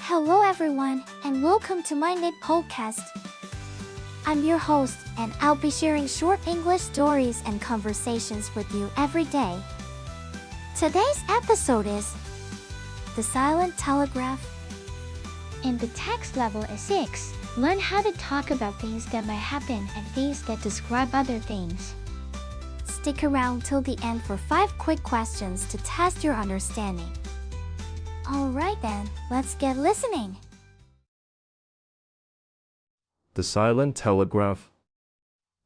Hello everyone, and welcome to MyniQ podcast. I'm your host, and I'll be sharing short English stories and conversations with you every day. Today's episode is The Silent Telegraph. In the text level is 6, learn how to talk about things that might happen and things that describe other things. Stick around till the end for 5 quick questions to test your understanding. Alright then, let's get listening. The Silent Telegraph.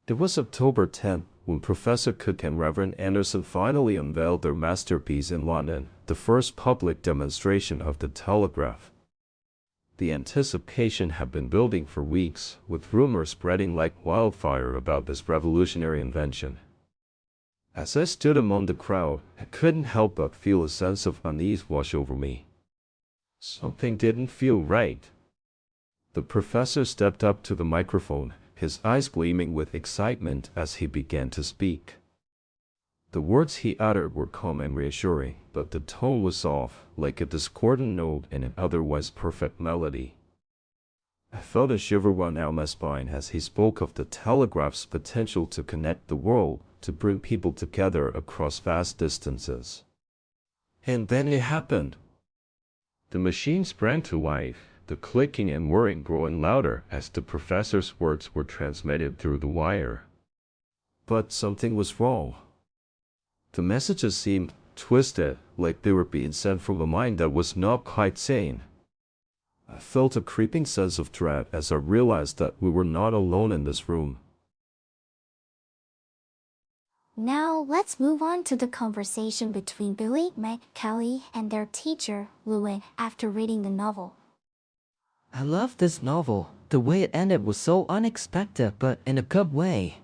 It was October 10 when Professor Cook and Reverend Anderson finally unveiled their masterpiece in London, the first public demonstration of the telegraph. The anticipation had been building for weeks, with rumors spreading like wildfire about this revolutionary invention. As I stood among the crowd, I couldn't help but feel a sense of unease wash over me. Something didn't feel right. The professor stepped up to the microphone, his eyes gleaming with excitement as he began to speak. The words he uttered were calm and reassuring, but the tone was off, like a discordant note in an otherwise perfect melody. I felt a shiver run down my spine as he spoke of the telegraph's potential to connect the world, to bring people together across vast distances. And then it happened. The machine sprang to life, the clicking and whirring growing louder as the professor's words were transmitted through the wire. But something was wrong. The messages seemed twisted, like they were being sent from a mind that was not quite sane. I felt a creeping sense of dread as I realized that we were not alone in this room. Now let's move on to the conversation between Billy, Meg, Kelly, and their teacher, Louis, after reading the novel. I love this novel. The way it ended was so unexpected, but in a good way.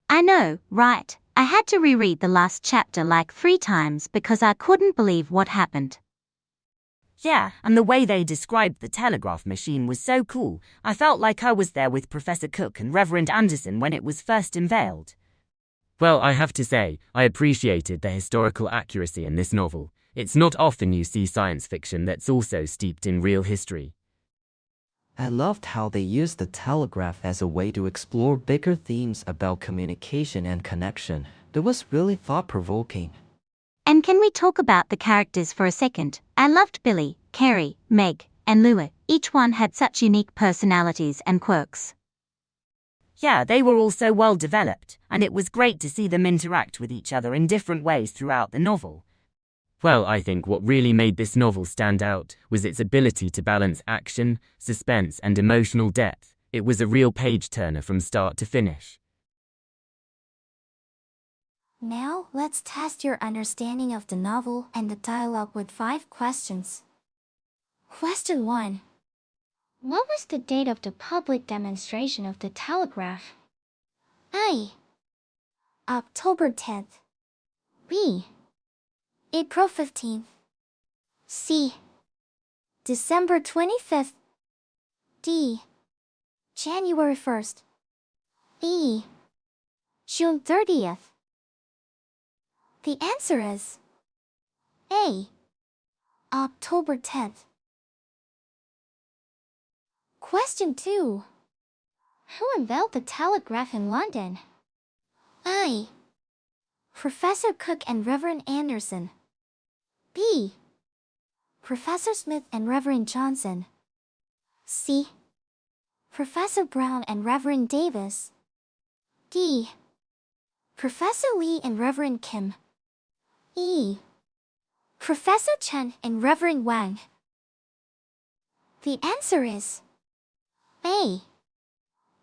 I know, right? I had to reread the last chapter like 3 times because I couldn't believe what happened. Yeah, and the way they described the telegraph machine was so cool. I felt like I was there with Professor Cook and Reverend Anderson when it was first unveiled. Well, I have to say, I appreciated the historical accuracy in this novel. It's not often you see science fiction that's also steeped in real history. I loved how they used the telegraph as a way to explore bigger themes about communication and connection. It was really thought-provoking. And can we talk about the characters for a second? I loved Billy, Carrie, Meg, and Louis. Each one had such unique personalities and quirks. Yeah, they were all so well developed, and it was great to see them interact with each other in different ways throughout the novel. Well, I think what really made this novel stand out was its ability to balance action, suspense, and emotional depth. It was a real page-turner from start to finish. Now let's test your understanding of the novel and the dialogue with 5 questions. Question 1. What was the date of the public demonstration of the telegraph? A. October 10th. B. April 15th. C. December 25th. D. January 1st. E. June 30th. The answer is A. October 10th. Question 2. Who unveiled the telegraph in London? A. Professor Cook and Reverend Anderson. B. Professor Smith and Reverend Johnson. C. Professor Brown and Reverend Davis. D. Professor Lee and Reverend Kim. E. Professor Chen and Reverend Wang. The answer is A.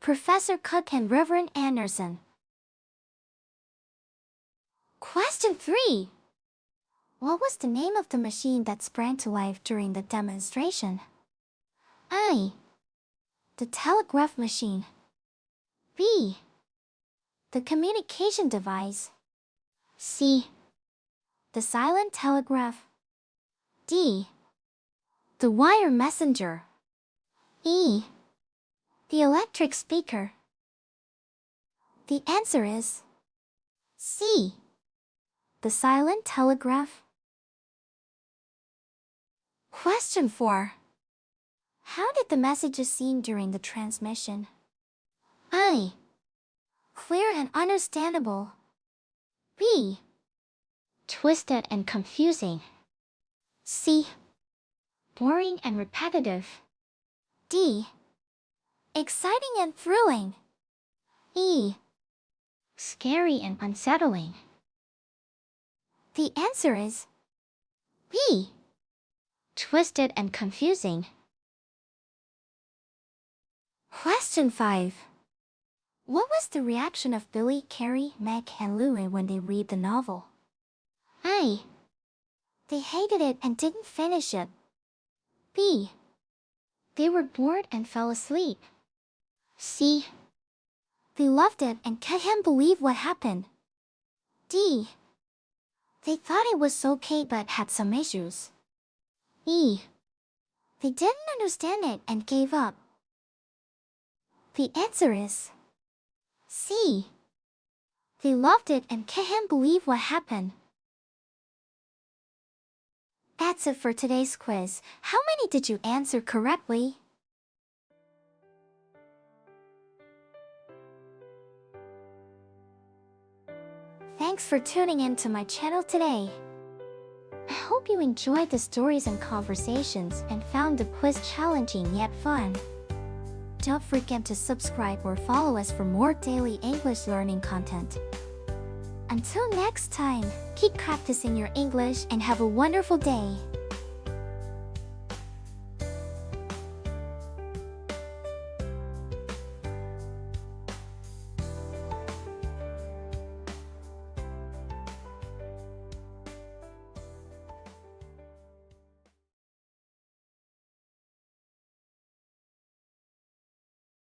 Professor Cook and Reverend Anderson. Question 3. What was the name of the machine that sprang to life during the demonstration? A. The telegraph machine. B. The communication device. C. The silent telegraph. D. The wire messenger. E. The electric speaker. The answer is C. The silent telegraph. Question 4. How did the messages seen during the transmission? A. Clear and understandable. B. Twisted and confusing. C. Boring and repetitive. D. Exciting and thrilling. E. Scary and unsettling. The answer is B. Twisted and confusing. Question 5. What was the reaction of Billy, Carrie, Meg, and Louie when they read the novel? A. They hated it and didn't finish it. B. They were bored and fell asleep. C. They loved it and can't believe what happened. D. They thought it was okay but had some issues. E. They didn't understand it and gave up. The answer is C. They loved it and can't believe what happened. That's it for today's quiz. How many did you answer correctly? Thanks for tuning in to my channel today. I hope you enjoyed the stories and conversations and found the quiz challenging yet fun. Don't forget to subscribe or follow us for more daily English learning content. Until next time, keep practicing your English and have a wonderful day.